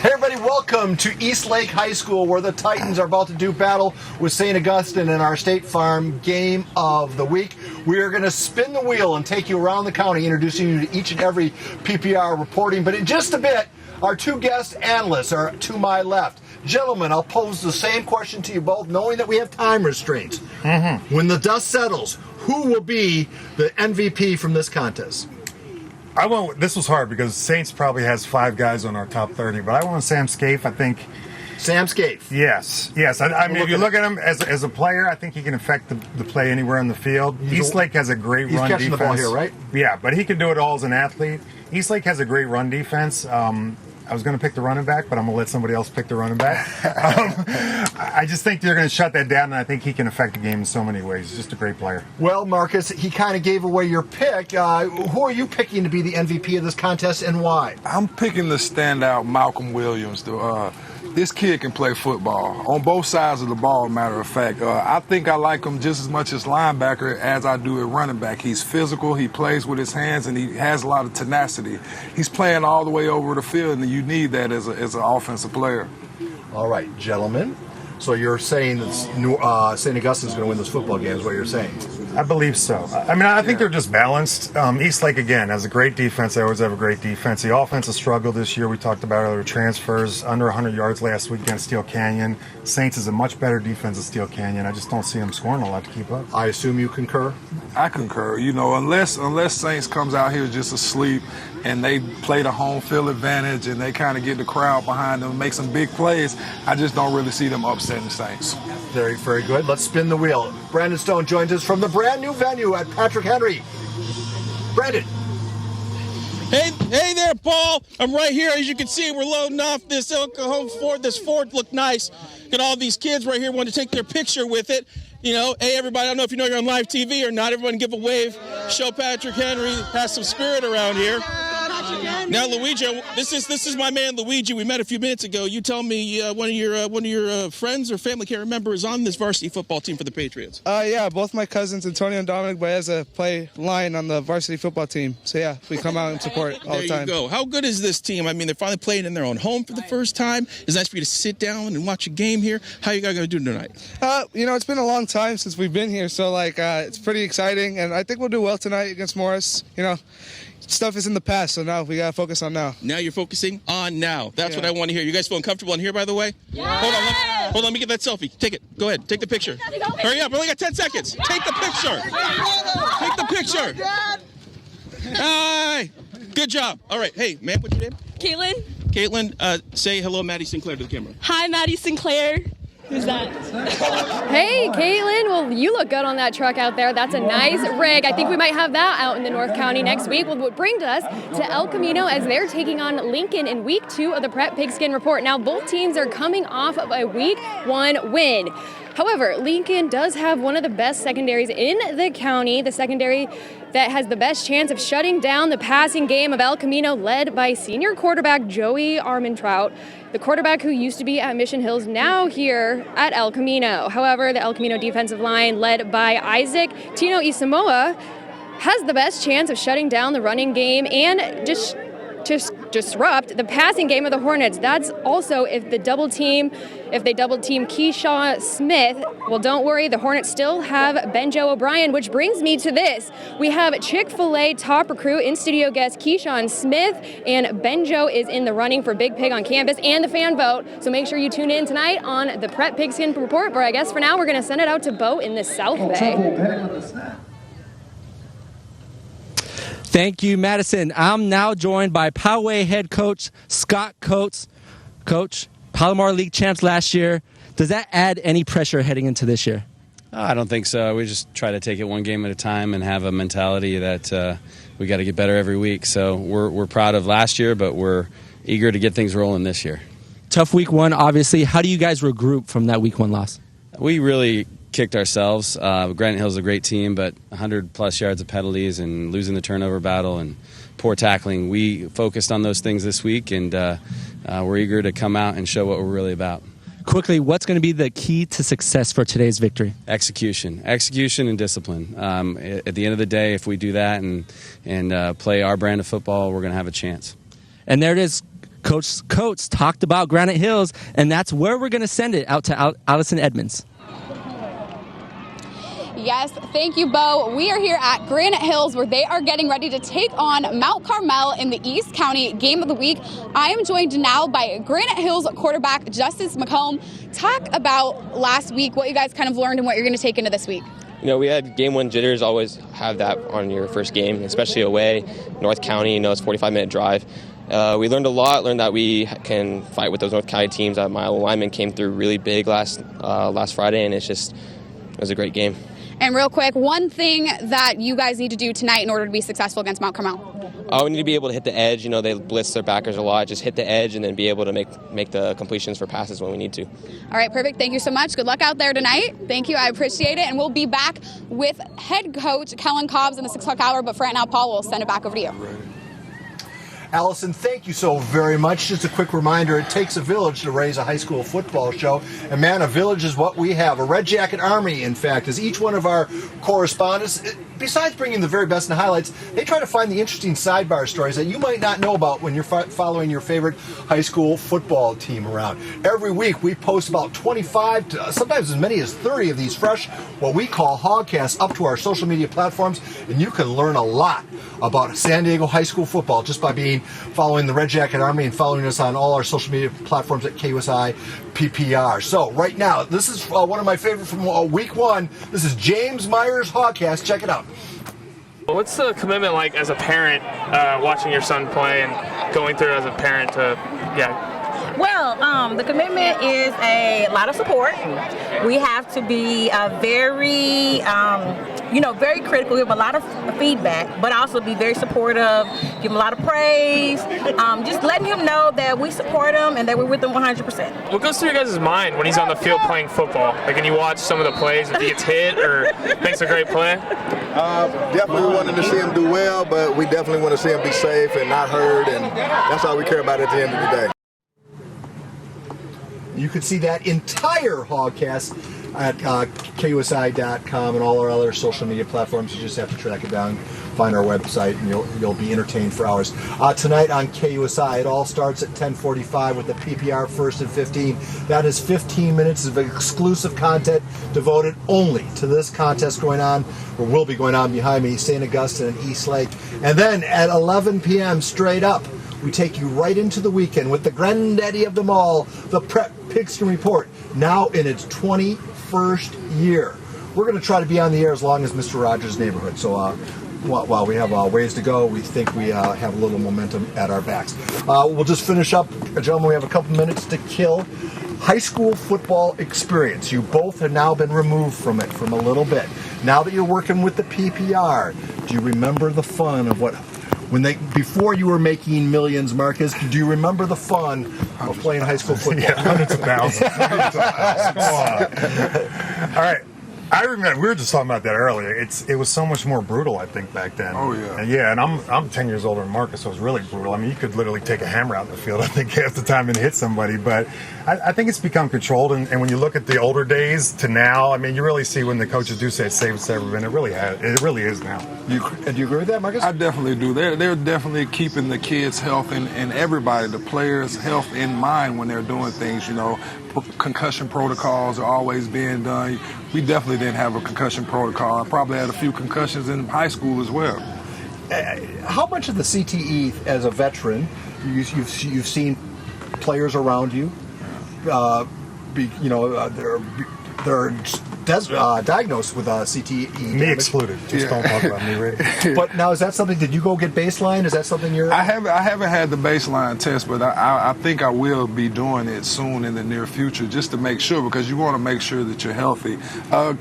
Hey everybody, welcome to East Lake High School, where the Titans are about to do battle with St. Augustine in our State Farm Game of the Week. We are going to spin the wheel and take you around the county, introducing you to each and every PPR reporting. But in just a bit, our two guest analysts are to my left. Gentlemen, I'll pose the same question to you both, knowing that we have time restraints. When the dust settles, who will be the MVP from this contest? This was hard because Saints probably has 5 guys on our top 30, but I want Sam Scaife. I think Sam Scaife. Yes. I mean, if you look at him as a player, I think he can affect the play anywhere on the field. Eastlake has a great run defense. He's catching the ball here, right? Yeah, but he can do it all as an athlete. Eastlake has a great run defense. I was going to pick the running back, but I'm going to let somebody else pick the running back. I just think they're going to shut that down, and I think he can affect the game in so many ways. He's just a great player. Well, Marcus, he kind of gave away your pick. Who are you picking to be the MVP of this contest, and why? I'm picking the standout Malcolm Williams. This kid can play football on both sides of the ball, matter of fact. I think I like him just as much as linebacker as I do at running back. He's physical, he plays with his hands, and he has a lot of tenacity. He's playing all the way over the field, and you need that as an offensive player. All right, gentlemen. So you're saying that St. Augustine's going to win this football game is what you're saying? I believe so. I mean, I think they're just balanced. Eastlake, again, has a great defense. They always have a great defense. The offense has struggled this year. We talked about other transfers, under 100 yards last week against Steel Canyon. Saints is a much better defense than Steel Canyon. I just don't see them scoring a lot to keep up. I assume you concur? I concur. You know, unless Saints comes out here just asleep and they play the home field advantage and they kind of get the crowd behind them and make some big plays, I just don't really see them upsetting the Saints. Very, very good. Let's spin the wheel. Brandon Stone joins us from the brand new venue at Patrick Henry. Brandon. Hey there, Paul. I'm right here. As you can see, we're loading off this Oklahoma Ford. This Ford looked nice. Got all these kids right here wanting to take their picture with it. You know, hey, everybody, I don't know if you know you're on live TV or not. Everyone give a wave. Show Patrick Henry has some spirit around here. Now, Luigi, this is my man Luigi. We met a few minutes ago. You tell me one of your friends or family, can't remember, is on this varsity football team for the Patriots. Yeah, both my cousins, Antonio and Dominic Baeza, play line on the varsity football team. So yeah, we come out and support all the time. There you go. How good is this team? I mean, they're finally playing in their own home for the first time. It's nice for you to sit down and watch a game here. How are you guys going to do tonight? You know, it's been a long time since we've been here, so it's pretty exciting, and I think we'll do well tonight against Morris. You know, stuff is in the past, so now we got to focus on now. Now you're focusing on now. That's what I want to hear. You guys feeling comfortable in here, by the way? Yeah. Hold on, let me get that selfie. Take it. Go ahead. Take the picture. Hurry up. We only got 10 seconds. Take the picture. Take the picture. Hi. Good job. All right. Hey, ma'am, what's your name? Caitlin. Caitlin, say hello, Maddie Sinclair, to the camera. Hi, Maddie Sinclair. Who's that? Hey, Caitlin. Well, you look good on that truck out there. That's a nice rig. I think we might have that out in the North County next week. Well, what brings us to El Camino as they're taking on Lincoln in week 2 of the Prep Pigskin Report. Now, both teams are coming off of a week 1 win. However, Lincoln does have one of the best secondaries in the county, the secondary that has the best chance of shutting down the passing game of El Camino, led by senior quarterback Joey Armentrout, the quarterback who used to be at Mission Hills, now here at El Camino. However, the El Camino defensive line, led by Isaac Tino Isamoa, has the best chance of shutting down the running game and just disrupt the passing game of the Hornets. That's also if they double team Keyshawn Smith. Well, don't worry, the Hornets still have Benjo O'Brien, which brings me to this. We have Chick-fil-A top recruit in studio guest Keyshawn Smith, and Benjo is in the running for Big Pig on campus and the fan vote. So make sure you tune in tonight on the Prep Pigskin Report, where I guess for now we're going to send it out to Bo in the South Bay. Thank you, Madison. I'm now joined by Poway head coach Scott Coates. Coach, Palomar League champs last year. Does that add any pressure heading into this year? I don't think so. We just try to take it one game at a time and have a mentality that we got to get better every week. So we're proud of last year, but we're eager to get things rolling this year. Tough week 1, obviously. How do you guys regroup from that week 1 loss? We really kicked ourselves. Granite Hill's a great team, but 100-plus yards of penalties and losing the turnover battle and poor tackling. We focused on those things this week, and we're eager to come out and show what we're really about. Quickly, what's going to be the key to success for today's victory? Execution and discipline. At the end of the day, if we do that and play our brand of football, we're going to have a chance. And there it is. Coach Coates talked about Granite Hills, and that's where we're going to send it out to Allison Edmonds. Yes, thank you, Bo. We are here at Granite Hills where they are getting ready to take on Mount Carmel in the East County Game of the Week. I am joined now by Granite Hills quarterback Justice McComb. Talk about last week, what you guys kind of learned and what you're going to take into this week. You know, we had game one jitters, always have that on your first game, especially away, North County, it's a 45-minute drive. We learned a lot, learned that we can fight with those North County teams. My lineman came through really big last Friday, and it was a great game. And real quick, one thing that you guys need to do tonight in order to be successful against Mount Carmel. We need to be able to hit the edge. They blitz their backers a lot. Just hit the edge and then be able to make the completions for passes when we need to. All right, perfect. Thank you so much. Good luck out there tonight. Thank you. I appreciate it. And we'll be back with head coach Kellen Cobbs in the 6 o'clock hour. But for right now, Paul, we'll send it back over to you. Allison, thank you so very much. Just a quick reminder, it takes a village to raise a high school football show. And man, a village is what we have. A Red Jacket Army, in fact, is each one of our correspondents. Besides bringing the very best and highlights, they try to find the interesting sidebar stories that you might not know about when you're following your favorite high school football team around. Every week we post about 25 to sometimes as many as 30 of these fresh, what we call hogcasts, up to our social media platforms, and you can learn a lot about San Diego high school football just by following the Red Jacket Army and following us on all our social media platforms at KUSI PPR. So right now, this is one of my favorite from week one. This is James Myers Hogcast. Check it out. What's the commitment like as a parent watching your son play and going through as a parent to, Well, the commitment is a lot of support. We have to be very, very critical, give a lot of feedback, but also be very supportive, give him a lot of praise, just letting him know that we support him and that we're with him 100%. What goes through your guys' mind when he's on the field playing football? Like when you watch some of the plays, if he gets hit or makes a great play? Definitely wanting to see him do well, but we definitely want to see him be safe and not hurt, and that's all we care about at the end of the day. You can see that entire hogcast at KUSI.com and all our other social media platforms. You just have to track it down, find our website, and you'll be entertained for hours. Tonight on KUSI, it all starts at 10:45 with the PPR First and 15. That is 15 minutes of exclusive content devoted only to this contest going on, or will be going on behind me, St. Augustine and East Lake. And then at 11 p.m. straight up, we take you right into the weekend with the granddaddy of them all, the Prep Pigskin Report, now in its 21st year. We're going to try to be on the air as long as Mr. Rogers' Neighborhood. So while we have ways to go, we think we have a little momentum at our backs. We'll just finish up, gentlemen. We have a couple minutes to kill. High school football experience. You both have now been removed from it from a little bit. Now that you're working with the PPR, do you remember the fun of what... before you were making millions, Marcus, do you remember the fun of playing high school football? Yeah, hundreds of thousands. All right. I remember we were just talking about that earlier. It was so much more brutal, I think, back then. Oh yeah. And I'm 10 years older than Marcus, so it was really brutal. I mean, you could literally take a hammer out in the field, I think, half the time and hit somebody. But I think it's become controlled. And when you look at the older days to now, I mean, you really see when the coaches do say it's safe as ever been. It really is now. Do you agree with that, Marcus? I definitely do. They're definitely keeping the kids' health and everybody, the players' health in mind when they're doing things. Concussion protocols are always being done. We definitely didn't have a concussion protocol. I probably had a few concussions in high school as well. How much of the CTE, as a veteran, you've seen players around you, they're diagnosed with CTE. Me excluded. Just don't talk about me, right? But now, is that something? Did you go get baseline? Is that something you're? I haven't had the baseline test, but I think I will be doing it soon in the near future, just to make sure, because you want to make sure that you're healthy. A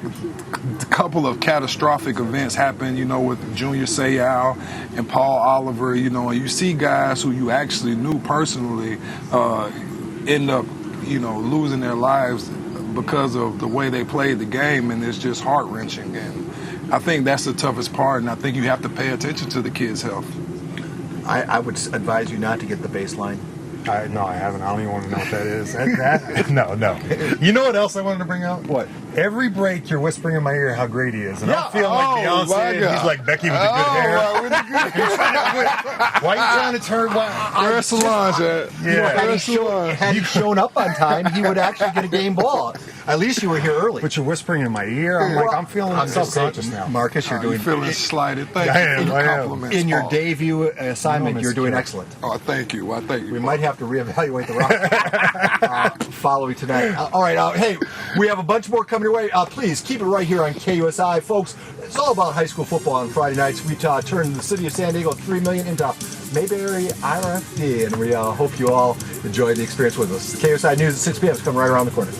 couple of catastrophic events happened, with Junior Seau and Paul Oliver, and you see guys who you actually knew personally end up, losing their lives because of the way they played the game, and it's just heart-wrenching. And I think that's the toughest part, and I think you have to pay attention to the kids' health. I would advise you not to get the baseline. No, I haven't. I don't even want to know what that is. No. You know what else I wanted to bring up? What? Every break, you're whispering in my ear how great he is. And I'm feeling like my Beyonce, and God. he's like Becky with the good hair. Why are you trying to turn? Where's Solange at? Had he shown up on time, he would actually get a game ball. At least you were here early. But you're whispering in my ear. I'm feeling self-conscious now. Marcus, you're doing feeling slighted. Thank I you am, for the I am. compliments. in your Paul. debut assignment. You're doing excellent. Oh, thank you. Well, thank you. We might have to reevaluate the roster following tonight. All right. Hey, we have a bunch more coming your way. Please keep it right here on KUSI, folks. It's all about high school football on Friday nights. We turned the city of San Diego $3 million into Mayberry RFD, and we hope you all enjoy the experience with us. KUSI News at 6 p.m. is coming right around the corner.